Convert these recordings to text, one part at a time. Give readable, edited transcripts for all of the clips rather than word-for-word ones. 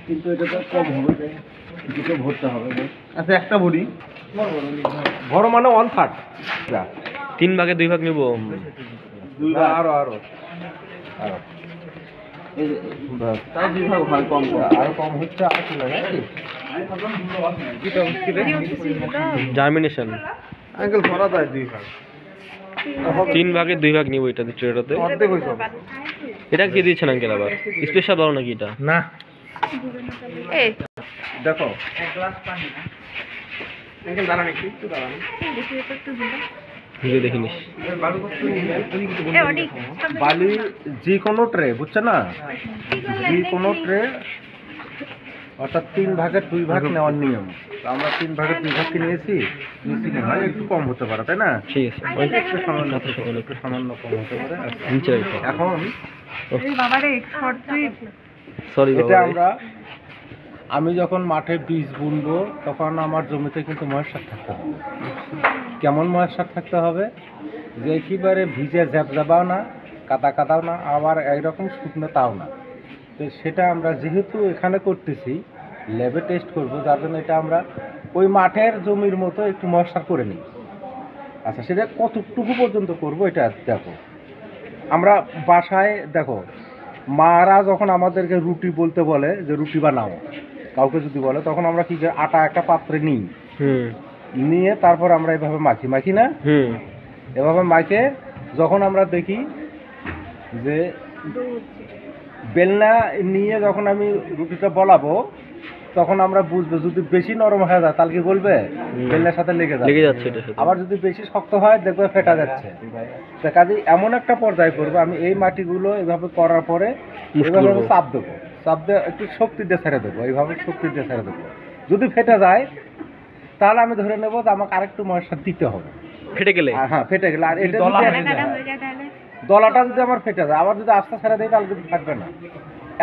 কিন্তু এটা তো কম হবে, দুটো ভরতে হবে। আচ্ছা একটা ভরি বড় মানে 1/3 3 ভাগে 2 ভাগ নিব। আরো তাও 2 ভাগ হয়, কম আরো কম হচ্ছে। আর কি লাগে জার্মিনেশন আঙ্কেল ধরা যায় 2 ভাগ 3 ভাগে 2 ভাগ নিব এটা এটাতে। অর্ধেক হইছে। এটা কি দিয়েছেন আঙ্কেল আবার স্পেশাল ভালো নাকি এটা? না এই দেখো এক গ্লাস পানি না আঙ্কেল দাঁড়ান একটু দাঁড়ান দেখি এটা একটু দিন ভিডিও দেখিনিস। বালি যে কোনো ট্রে বুঝছো না, যে কোনো ট্রে অর্থাৎ 3 ভাগের 2 ভাগ নেওয়ার নিয়ম। তো আমরা 3 ভাগের 2 ভাগ নিয়েছি, হয় একটু কম হতে পারে, তাই না? ঠিক আছে একটু সামান্য কম হতে পারে। নিচে রাখো। এখন সরি এটা আমি যখন মাঠে বীজ বুনবো তখন আমার জমিতে কিন্তু ময়েশ্চার থাকতে হবে। কেমন ময়েশ্চার থাকতে হবে? যে একেবারে ভিজে ঝাপঝাপাও না, কাদা কাদাও না, আবার এইরকম শুকনো তাও না। তো সেটা আমরা যেহেতু এখানে করতেছি, ল্যাবে টেস্ট করব, যার জন্য এটা আমরা ওই মাঠের জমির মতো একটু ময়েশ্চার করে নিই। আচ্ছা, সেটা কতটুকু পর্যন্ত করব এটা দেখো। আমরা বাসায় দেখো, মারা যখন আমাদেরকে রুটি বলতে বলে যে রুটি বানাও, কাউকে যদি বলে, তখন আমরা কি আটা একটা পাত্রে নিই, নিয়ে তারপর আমরা এভাবে মাখি না, এভাবে মাখে যখন আমরা দেখি যে বেলনা নিয়ে যখন আমি রুটিটা বলাবো, তখন আমরা বুঝবো যদি বেশি নরম হয়ে যায় তাহলে কি বলবে বেলনার সাথে লেগে যাচ্ছে, আবার যদি বেশি শক্ত হয় দেখবে ফেটা যাচ্ছে। তো কাজে এমন একটা পর্যায়ে করবো, আমি এই মাটিগুলো এইভাবে করার পরে এইভাবে আমি চাপ দেবো, চাপ দিয়ে একটু শক্তি দিয়ে ছেড়ে দেবো, এইভাবে শক্তি দিয়ে ছেড়ে দেবো। যদি ফেটে যায় তাহলে আমি ধরে নেবো যে আমাকে আরেকটু ময়েশ্চার দিতে হবে। ফেটে গেলে? হ্যাঁ, ফেটে গেলে। আর এটা দলাটা যদি আমার ফেটে যায়, আবার যদি আস্তে ছেড়ে দিই তাহলে কিন্তু থাকবে না।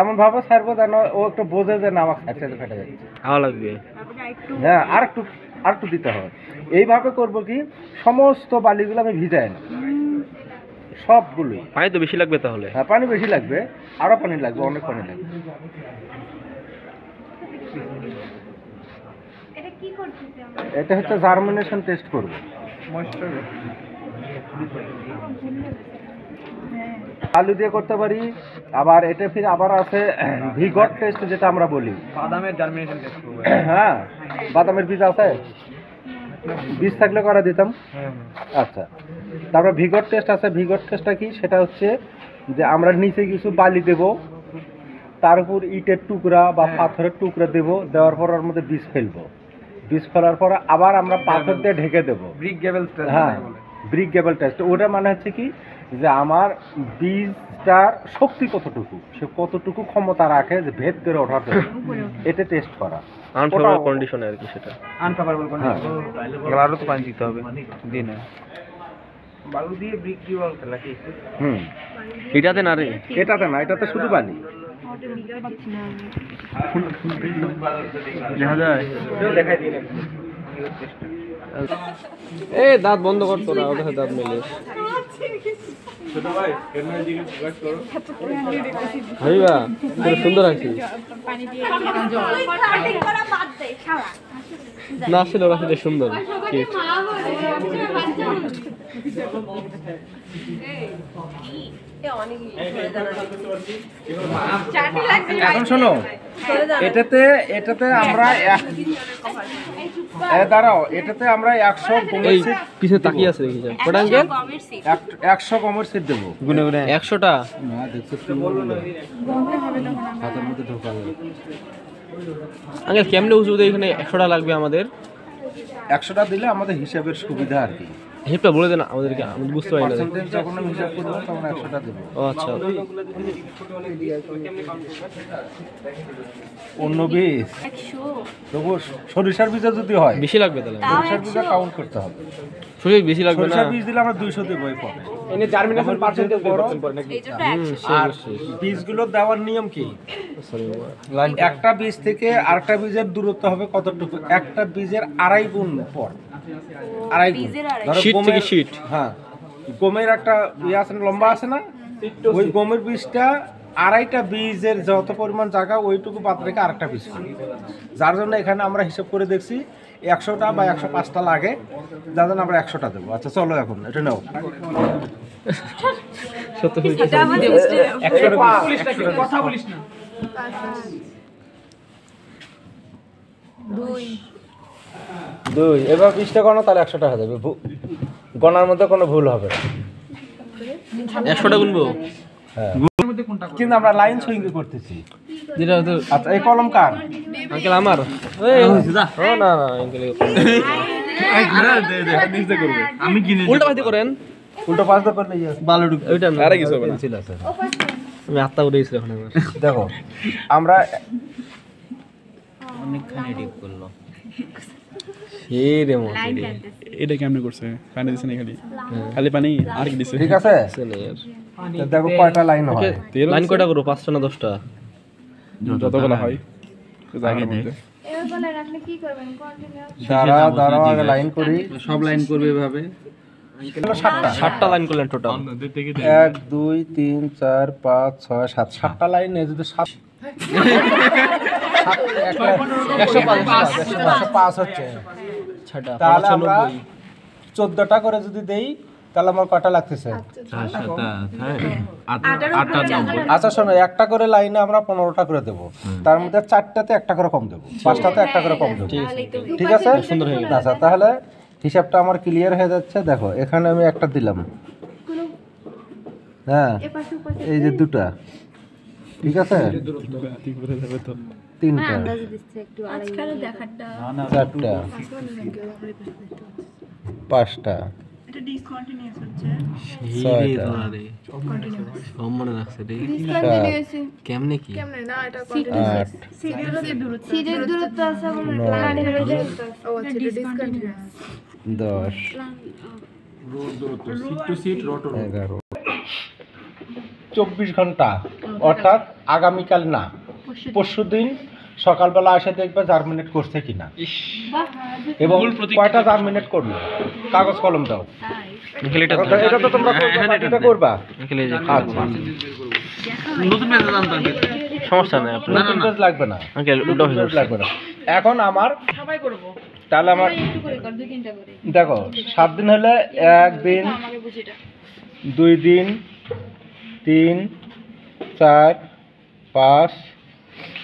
এমন ভাবে ছাড়বো যেন ও একটু বোঝে যে না আমার সাইডে ফেটে যাচ্ছে, ভালো লাগবে। হ্যাঁ, আর একটু দিতে হবে। এইভাবে করবো কি, সমস্ত বালিগুলো আমি ভিজাই না, সবগুলোই। পানি তো বেশি লাগবে তাহলে? হ্যাঁ, পানি বেশি লাগবে, আরো পানি লাগবে, অনেক পানি লাগবে। এটা হচ্ছে জার্মিনেশন টেস্ট করবো। আলু দিয়ে করতে পারি, আবার এটা ফির আবার আছে ভিগট টেস্ট, যেটা আমরা বলি বাদামের জার্মিনেশন টেস্ট করব। হ্যাঁ, বাদামের বীজ আছে, বীজ থাকলে করে দিতাম। আচ্ছা, তারপর ভিগট টেস্ট আছে। ভিগট টেস্টটা কি? সেটা হচ্ছে যে আমরা নিচে কিছু বালি দেব, তার উপর ইটের টুকরা বা পাথরের টুকরা দেব, দেওয়ার পর ওর মধ্যে বীজ ফেলবো, বীজ ফেলার পর আবার আমরা পাথর দিয়ে ঢেকে দেবো। Brick gable test. হ্যাঁ, ব্রিক গেবেল টেস্ট। ওটা মানে হচ্ছে কি, যে আমার বীজটার শক্তি কতটুকু, সে কতটুকু ক্ষমতা রাখে যে ভেদ করে ওঠার জন্য, এটা টেস্ট করা। আনফেভারেবল কন্ডিশনে আর কি, সেটা আনফেভারেবল কন্ডিশন। আরো তো পানি দিতে হবে, দিন না বালু দিয়ে ব্রিক গেবেল খেলা কি? এটাতে না রে, এটাতে না, এটাতে শুধু বালি। দেখা যায়? দেখাই দিন। এ দাঁত বন্ধ করতো না, ওদের দাঁত মেলে। ছোট ভাই ক্যামেরার দিকে ফোকাস করো। হাবিবা খুব সুন্দর আছে। পানি দিয়ে কাটিং করা বাদ দে শালা না আসলে ওরা সেটা সুন্দর। এখন শোনো, এটাতে আমরা দাঁড়াও, এটাতে আমরা 100 গমের সিট পিছে তাকিয়ে আছে দেখি যায়। কত আঙ্কেল? 100 গমের সিট দেবো। গুনে গুনে 100টা। না, দেখছো তো হাতের মধ্যে ঢোকাবে। আঙ্কেল কেমনে উঁচুতে এখানে 100টা লাগবে আমাদের? 100টা দিলে আমাদের হিসাবের সুবিধা আর কি। হিসাবটা বলে দেন আমাদেরকে, আমি বুঝতে পারি না। পার্সেন্টেজ যখন আমি হিসাব করব তখন 100টা দেব। ও আচ্ছা। অন্য বীজ 100 তবু সরিষার বীজ যদি হয় বেশি লাগবে তাহলে? সরিষার বীজ কাউন্ট করতে হবে। সরিষা বেশি লাগবে না? সরিষার বীজ দিলে আমরা 200 দেব এই পথে। এনে জার্মিনেশন পার্সেন্টেজ বড় এই জন্য 100 আর বীজগুলো দেওয়ার নিয়ম কি? সরি, একটা বীজ থেকে আরেকটা বীজের দূরত্ব হবে কতটুকু? একটা বীজের 2.5 গুণ পর, 2.5 গুণ। ধরো শীট থেকে শীট। হ্যাঁ, গমের একটা ইয়ে আছে না, লম্বা আছে না, ওই গমের বীজটা আড়াইটা বীজের যত পরিমাণ জায়গা ওইটুকু বাদ রেখে আরেকটা বীজ করি। যার জন্য এখানে আমরা হিসাব করে দেখছি 100টা বা 105টা লাগে, যার জন্য আমরা 100টা দেবো। আচ্ছা চলো এখন এটা নাও। এটা আমাদের কথা বলিস না। 2 এবার 20টা গণো, তাহলে 100টা হয়ে যাবে। গণার মধ্যে কোনো ভুল হবে না। 100টা গুনবো? হ্যাঁ, কিন্তু আমরা লাইন সুইং করতেছি। যেটা হয়তো আচ্ছা এই কলম কার? আঙ্কেল আমার। এই ও না না আঙ্কেল আমি কিনে উল্টা পাইতে করেন। উল্টো পাঁচটা পারলে ইয়ে বালু ঢুক ওইটা না, আরে কিছু হবে না। পেন্সিল আছে। আমি আত্মা উঠে গেছিল এখন আমার। দেখো আমরা অনেকখানি ডিপ করলো। এই রে মো এটা কেমনে করছে? পানি দিছে না খালি খালি পানি আর কি দিছে? ঠিক আছে, চলে यार। তো দেখো কয়টা লাইন হয়। লাইন কয়টা করব? 5টা না 10টা? যতগুলো হয় জায়গার মধ্যে এবার বলেন আপনি কি করবেন কন্টিনিউ দাঁড়াও আগে লাইন করি। সব লাইন করবে এভাবে। 7টা লাইন করলেন টোটাল। 1 2 3 4 5 6 7 7টা লাইন এই যদি 7 105 হচ্ছে, 6টা তাহলে আমরা 14টা করে যদি দেই তাহলে আমার কয়টা লাগতেছে? আচ্ছা শোনো, একটা করে লাইনে আমরা 15টা করে দেবো, তার মধ্যে 4টাতে একটা করে কম দেবো, 5টাতে একটা করে কম দেবো। ঠিক আছে, সুন্দর হয়ে গেল। আচ্ছা তাহলে হিসাবটা আমার ক্লিয়ার হয়ে যাচ্ছে। দেখো এখানে আমি একটা দিলাম, হ্যাঁ এই যে 2টা, ঠিক আছে, 3টা, 4টা, 5টা, 6টা, সব মনে রাখছে রে। 7, কেমনে কি? 8, সিটের দূরত্ব আছে বলে প্ল্যান হয়ে যাচ্ছে ও আচ্ছা ডিসকন্টিনিউয়াস 10, সিট টু সিট রোট 11, 24 ঘন্টা, অর্থাৎ আগামীকাল না পরশুদিন সকালবেলা এসে দেখবে জার্মিনেট করছে কিনা এবং কয়টা জার্মিনেট করলো। কাগজ কলম দাও। আঙ্কেল এটা এটা তো তোমরা এটা করবা। আঙ্কেল এই যে আচ্ছা, নতুন পেজ জানতাম কিন্তু। সমস্যা নাই আপনার। নতুন পেজ লাগবে না, আঙ্কেল উল্টা হয়ে পেজ যাচ্ছে। লাগবে না। এখন আমার তাহলে আমার দেখো 7 দিন হলে 1 দিন, 2 দিন, 3, 4, 5,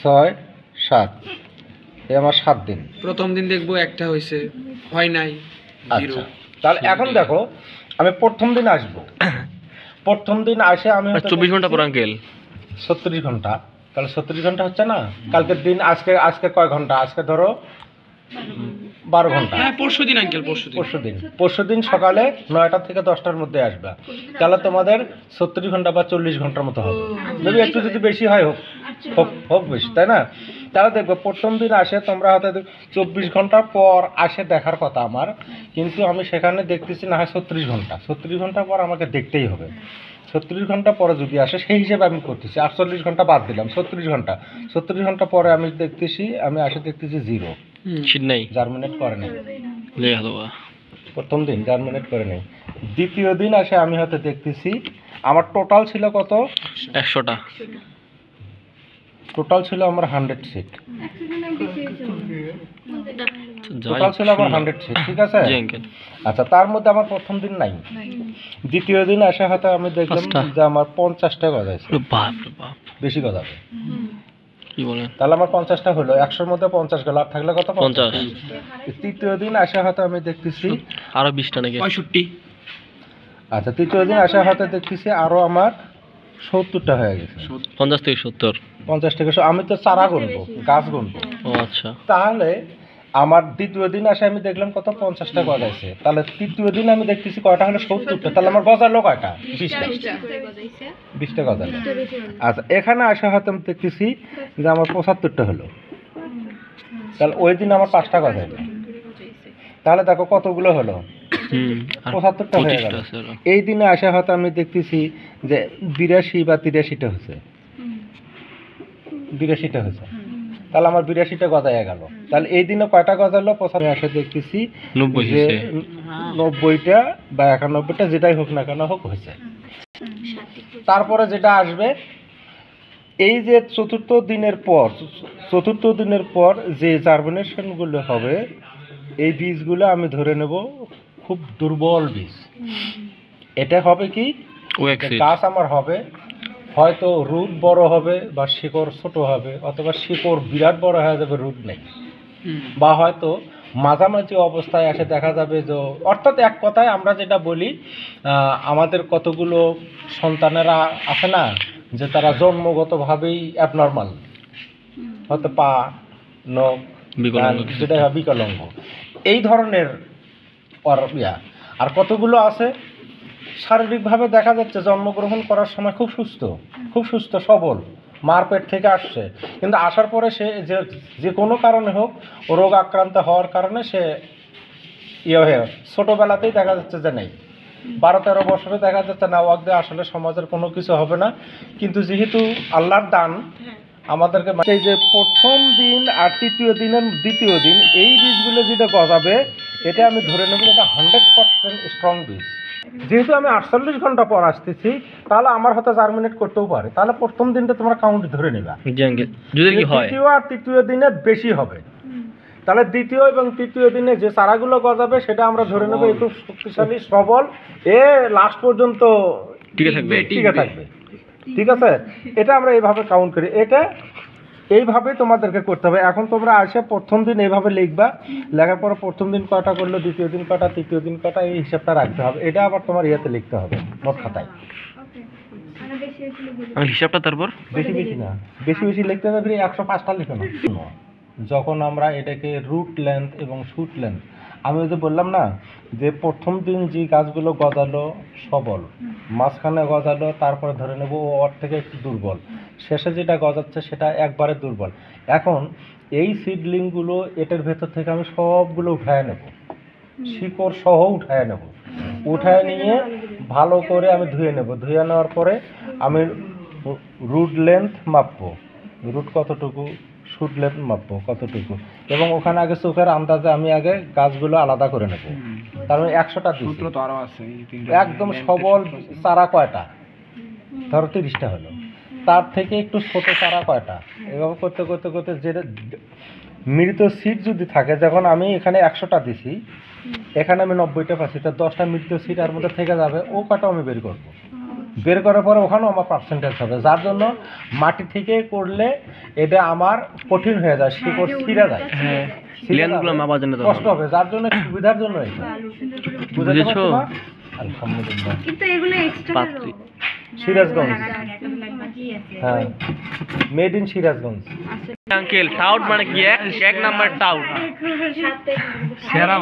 6, 7, এই আমার 7 দিন। প্রথম দিন দেখবো একটা হয়েছে, হয় নাই। আচ্ছা তাহলে এখন দেখো আমি প্রথম দিন আসবো, প্রথম দিন আসে আমি হয়তো 24 ঘন্টা পর আঙ্কেল 36 ঘন্টা, তাহলে 36 ঘন্টা হচ্ছে না। কালকের দিন আজকে কয় ঘন্টা? আজকে ধরো 12 ঘন্টা। হ্যাঁ পরশু দিন আঙ্কেল, পরশু দিন সকালে 9টা থেকে 10টার মধ্যে আসবে, তাহলে তোমাদের 36 ঘন্টা বা 40 ঘন্টার মতো হবে। যদি একটু যদি বেশি হয় হোক বেশি, তাই না? তাহলে দেখবো প্রথম দিন আসে তোমরা হয়তো 24 ঘন্টা পর আসে দেখার কথা আমার, কিন্তু আমি সেখানে দেখতেছি না হয় 36 ঘন্টা। 36 ঘন্টা পর আমাকে দেখতেই হবে। 36 ঘন্টা পরে যদি আসে সেই হিসেবে আমি করতেছি। 48 ঘন্টা বাদ দিলাম, 36 ঘন্টা পরে আমি দেখতেছি, আমি আসে দেখতেছি 0, শীত নাই জার্মিনেট করে নেই। লে হলো প্রথম দিন জার্মিনেট করে নেই। দ্বিতীয় দিন আসে আমি হয়তো দেখতেছি আমার টোটাল ছিল কত? 100টা। টোটাল ছিল আমার 100 সিট, যাই টোটাল ছিল আমার 100 সিট, ঠিক আছে? জি আঙ্কেল। আচ্ছা তার মধ্যে আমার প্রথম দিন নাই। দ্বিতীয় দিন আসে হয়তো আমি দেখলাম যে আমার 50টা গজাইছে, বাপ রে বাপ, বেশি গজাবে। কি বলেন? তাহলে আমার 50টা হলো, 100-র মধ্যে 50 গেল, আর থাকলে কত? 50। তৃতীয় দিন আসে হয়তো আমি দেখতেছি আরো 20টা নাকি? 65। আচ্ছা তৃতীয় দিন আসে হয়তো দেখতেছি আরো আমার 70টা হয়ে গেছে। 50 থেকে 70। 50 থেকে আমি তো চারা গুনবো, গাছ গুনবো। ও আচ্ছা। তাহলে আমার দ্বিতীয় দিন আসে আমি দেখলাম কত? 50টা গজাইছে। তাহলে তৃতীয় দিন আমি দেখতেছি কয়টা হলো? 70টা। তাহলে আমার গজালো কয়টা? 20টা গজালো। আচ্ছা এখানে আসে হয়তো আমি দেখতেছি যে আমার 75টা হলো, তাহলে ওই দিন আমার 5টা গজাইলো। তাহলে দেখো কতগুলো হলো? আর 75টা হয়ে গেল। 25টা আছে আরো। এই দিনে আসে হয়তো আমি দেখতেছি যে 82 বা 83টা হচ্ছে, 82টা হচ্ছে। তাহলে আমার 82টা গজায় গেল। তাহলে এই দিনে কয়টা গজালো? 95 আসে দেখতেছি 90 যে হয়েছে। 90টা বা 91টা যেটাই হোক না কেন হোক হয়েছে। তারপরে যেটা আসবে এই যে চতুর্থ দিনের পর যে জার্মিনেশনগুলো হবে, এই বীজগুলো আমি ধরে নেব খুব দুর্বল বীজ। এটা হবে কি, গাছ আমার হবে হয়তো রুট বড় হবে বা শিকড় ছোট হবে, অথবা শিকড় বিরাট বড় হয়ে যাবে, রুট নেই, বা হয়তো মাঝামাঝি অবস্থায় এসে দেখা যাবে যে, অর্থাৎ এক কথায় আমরা যেটা বলি, আমাদের কতগুলো সন্তানেরা আছে না যে তারা জন্মগতভাবেই অ্যাবনর্মাল, হয়তো পা, নখ, যেটা বিকলাঙ্গ, এই ধরনের আর কতগুলো আছে শারীরিকভাবে দেখা যাচ্ছে জন্মগ্রহণ করার সময় খুব সুস্থ সবল, মার পেট থেকে আসছে, কিন্তু আসার পরে সে যে কোনো কারণে হোক রোগ আক্রান্ত হওয়ার কারণে সে হয়ে ছোটোবেলাতেই দেখা যাচ্ছে যে নেই, 12-13 বছরে দেখা যাচ্ছে না, ওয়াকদে আসলে সমাজের কোনো কিছু হবে না। কিন্তু যেহেতু আল্লাহর দান আমাদেরকে, সেই যে প্রথম দিন আর দ্বিতীয় দিন এই বীজগুলো যেটা গজাবে, এটা আমি ধরে নেব এটা 100% স্ট্রং বীজ। যেহেতু আমি 48 ঘন্টা পর আসতেছি, তাহলে আমার হয়তো জার্মিনেট করতেও পারে, তাহলে প্রথম দিনটা তোমরা কাউন্ট ধরে নেবা, দ্বিতীয় আর তৃতীয় দিনে বেশি হবে, তাহলে দ্বিতীয় এবং তৃতীয় দিনে যে চারাগুলো গজাবে সেটা আমরা ধরে নেব একটু শক্তিশালী সবল, লাস্ট পর্যন্ত টিকে থাকবে। ঠিক আছে, এটা আমরা এইভাবে কাউন্ট করি, এটা এইভাবে তোমাদেরকে করতে হবে। এখন তোমরা আসে প্রথম দিন এইভাবে লিখবা, লেখার পরে প্রথম দিন কটা করলো, দ্বিতীয় দিন কটা, তৃতীয় দিন কটা, এই হিসাবটা রাখতে হবে। এটা আবার তোমার ইয়েতে লিখতে হবে, নোট খাতায়। হিসাবটা তারপর বেশি না, বেশি লিখতে হবে, 105টা লিখো না। যখন আমরা এটাকে রুট লেন্থ এবং শুট লেন্থ, আমি ওই যে বললাম না যে প্রথম দিন যে গাছগুলো গজালো সবল, মাঝখানে গজালো, তারপরে ধরে নেব ওর থেকে একটু দুর্বল, শেষে যেটা গজাচ্ছে সেটা একবারে দুর্বল। এখন এই সিডলিংগুলো এটার ভেতর থেকে আমি সবগুলো উঠায় নেব, শিকড় সহ উঠায় নেব, উঠায় নিয়ে ভালো করে আমি ধুয়ে নেব। ধুয়ে নেওয়ার পরে আমি রুট লেন্থ মাপবো, রুট কতটুকু, শুট লেন্থ মাপবো কতটুকু, এবং ওখানে আগে চোখের আন্দাজে আমি আগে গাছগুলো আলাদা করে নেব। তার মানে 100টা দিচ্ছি, একদম সবল চারা কয়টা, ধরো 30টা হলো, তার থেকে একটু ছোট চারা কয়টা, এভাবে করতে করতে করতে যেটা মৃত সিড যদি থাকে, যখন আমি এখানে 100টা দিছি, এখানে আমি 90টা পাচ্ছি, তার 10টা মৃত সিড আর মধ্যে থেকে যাবে, ও কটা আমি বের করবো, বের করার পরে ওখানেও আমার পার্সেন্টেজ হবে, যার জন্য মাটি থেকে করলে এটা আমার কঠিন হয়ে যায়, শিকড় ছিঁড়ে যায়, কষ্ট হবে, যার জন্য সুবিধার জন্য এটা। বুঝেছো? আলহামদুলিল্লাহ। কিন্তু এগুলো এক্সট্রা সিরাজগঞ্জ, হ্যাঁ, made in Sirajganj. Uncle tout মানে কি, এক নাম্বার টাউট সেরা